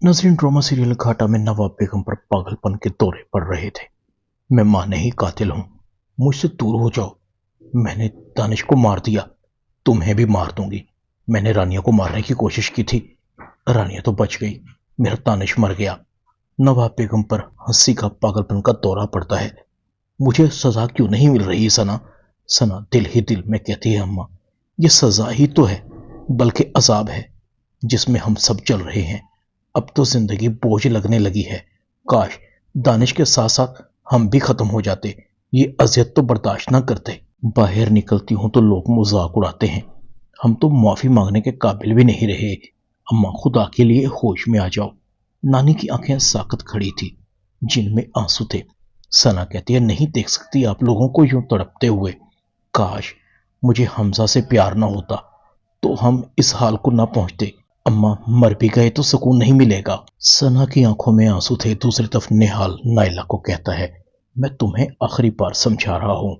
नजरीन, drama serial घाटा में नवाब बेगम पर पागलपन के दौरे पड़ रहे थे। मैं मां नहीं कातिल हूं, मुझसे दूर हो जाओ। मैंने दानिश को मार दिया, तुम्हें भी मार दूंगी। मैंने रानिया को मारने की कोशिश की थी, रानिया तो बच गई, मेरा दानिश मर गया। नवाब बेगम पर हंसी का पागलपन का दौरा पड़ता है। मुझे सजा क्यों नहीं मिल रही सना? सना दिल ही दिल में कहती है, अम्मा ये सजा ही तो है, बल्कि अजाब है जिसमें हम सब चल रहे हैं। अब तो जिंदगी बोझ लगने लगी है। काश दानिश के साथ साथ हम भी खत्म हो जाते, ये अजियत तो बर्दाश्त ना करते। बाहर निकलती हूं तो लोग मजाक उड़ाते हैं, हम तो माफी मांगने के काबिल भी नहीं रहे। अम्मा खुदा के लिए होश में आ जाओ। नानी की आंखें साकत खड़ी थी, जिनमें आंसू थे। सना कहती है, नहीं देख सकती आप लोगों को यूं तड़पते हुए। काश मुझे हमजा से प्यार ना होता तो हम इस हाल को ना पहुंचते। अम्मा मर भी गए तो सुकून नहीं मिलेगा। सना की आंखों में आंसू थे। दूसरी तरफ निहाल नाइला को कहता है, मैं तुम्हें आखिरी बार समझा रहा हूं,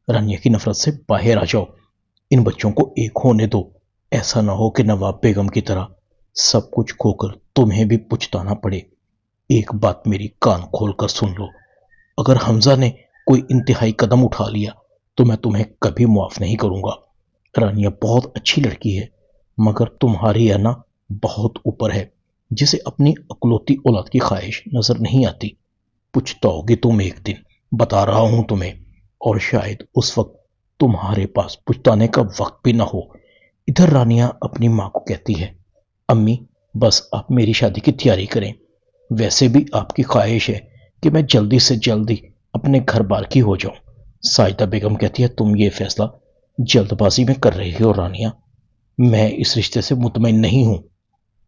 रानिया की नफरत से बाहर आ जाओ। इन बच्चों को एक होने दो। ऐसा ना हो कि नवाब बेगम की तरह सब कुछ खोकर तुम्हें भी पछताना पड़े। एक बात मेरी कान खोलकर सुन लो, अगर हमजा ने कोई इंतहाई कदम उठा लिया तो मैं तुम्हें कभी माफ नहीं करूंगा। रानिया बहुत अच्छी लड़की है, मगर तुम्हारी अना बहुत ऊपर है, जिसे अपनी अकलौती औलाद की ख्वाहिश नजर नहीं आती। पुछताओगी तुम एक दिन, बता रहा हूं तुम्हें, और शायद उस वक्त तुम्हारे पास पुछताने का वक्त भी ना हो। इधर रानिया अपनी मां को कहती है, अम्मी बस आप मेरी शादी की तैयारी करें। वैसे भी आपकी ख्वाहिश है कि मैं जल्दी से जल्दी अपने घर बार की हो जाऊं। साइदा बेगम कहती है, तुम ये फैसला जल्दबाजी में कर रही हो रानिया, मैं इस रिश्ते से मुतमईन नहीं हूं।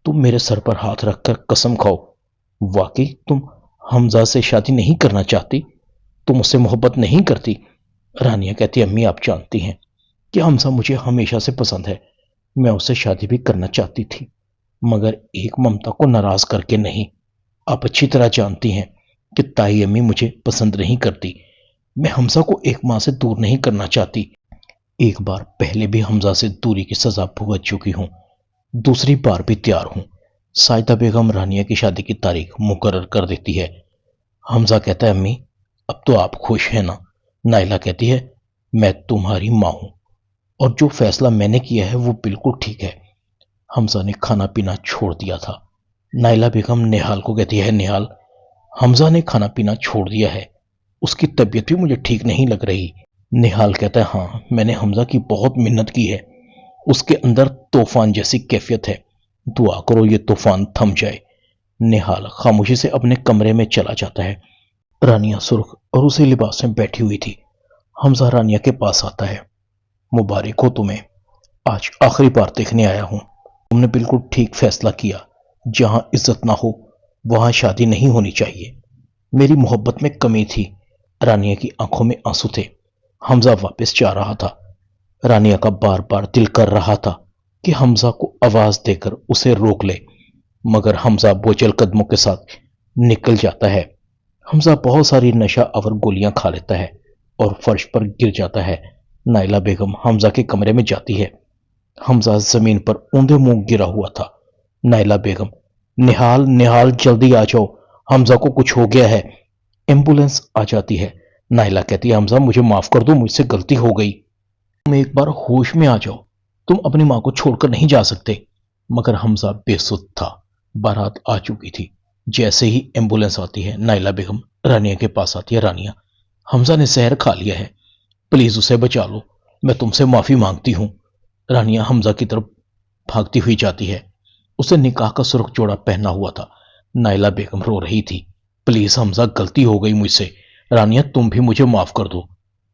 तुम मेरे सर पर हाथ रखकर कसम खाओ, वाकई तुम हमजा से शादी नहीं करना चाहती? तुम उससे मोहब्बत नहीं करती? रानिया कहती है, अम्मी आप जानती हैं कि हमजा मुझे हमेशा से पसंद है। मैं उससे शादी भी करना चाहती थी, मगर एक ममता को नाराज करके नहीं। आप अच्छी तरह जानती हैं कि ताई अम्मी मुझे पसंद नहीं करती। मैं हमजा को एक मां से दूर नहीं करना चाहती। एक बार पहले भी हमजा से दूरी की सजा भुगत चुकी हूं, दूसरी बार भी तैयार हूं। साइदा बेगम रानिया की शादी की तारीख मुकर्रर कर देती है। हमजा कहता है, अम्मी अब तो आप खुश हैं ना? नाइला कहती है, मैं तुम्हारी मां हूं और जो फैसला मैंने किया है वो बिल्कुल ठीक है। हमजा ने खाना पीना छोड़ दिया था। नाइला बेगम निहाल को कहती है, निहाल हमजा ने खाना पीना छोड़ दिया है, उसकी तबीयत भी मुझे ठीक नहीं लग रही। निहाल कहता है, हाँ मैंने हमजा की बहुत मिन्नत की है, उसके अंदर तूफान जैसी कैफियत है, दुआ करो ये तूफान थम जाए। निहाल खामोशी से अपने कमरे में चला जाता है। रानिया सुर्ख और उसी लिबास में बैठी हुई थी। हमजा रानिया के पास आता है, मुबारक हो तुम्हें, आज आखिरी बार देखने आया हूं। तुमने बिल्कुल ठीक फैसला किया, जहां इज्जत ना हो वहां शादी नहीं होनी चाहिए। मेरी मोहब्बत में कमी थी। रानिया की आंखों में आंसू थे। हमजा वापस जा रहा था। रानिया का बार बार दिल कर रहा था कि हमजा को आवाज देकर उसे रोक ले, मगर हमजा बोझल कदमों के साथ निकल जाता है। हमजा बहुत सारी नशा आवर गोलियां खा लेता है और फर्श पर गिर जाता है। नाइला बेगम हमजा के कमरे में जाती है। हमजा जमीन पर ऊंधे मुंह गिरा हुआ था। नाइला बेगम, निहाल निहाल जल्दी आ जाओ, हमजा को कुछ हो गया है। एम्बुलेंस आ जाती है। नाइला कहती है, हमजा मुझे माफ कर दो, मुझसे गलती हो गई। तुम एक बार होश में आ जाओ, तुम अपनी मां को छोड़कर नहीं जा सकते। मगर हमजा बेसुध था, बारात आ चुकी थी। जैसे ही एम्बुलेंस आती है, नाइला बेगम रानिया के पास आती है। रानिया, हमजा ने जहर खा लिया है, प्लीज उसे बचा लो, मैं तुमसे माफी मांगती हूं। रानिया हमजा की तरफ भागती हुई जाती है। उसे निकाह का सुर्ख जोड़ा पहना हुआ था। नाइला बेगम रो रही थी, प्लीज हमजा गलती हो गई मुझसे, रानिया तुम भी मुझे माफ कर दो।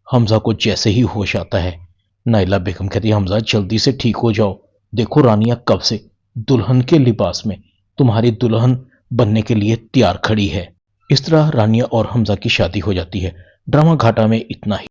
हमजा को जैसे ही होश आता है, नाइला बेगम कहती है, हमजा जल्दी से ठीक हो जाओ, देखो रानिया कब से दुल्हन के लिबास में तुम्हारी दुल्हन बनने के लिए तैयार खड़ी है। इस तरह रानिया और हमजा की शादी हो जाती है। ड्रामा घाटा में इतना ही।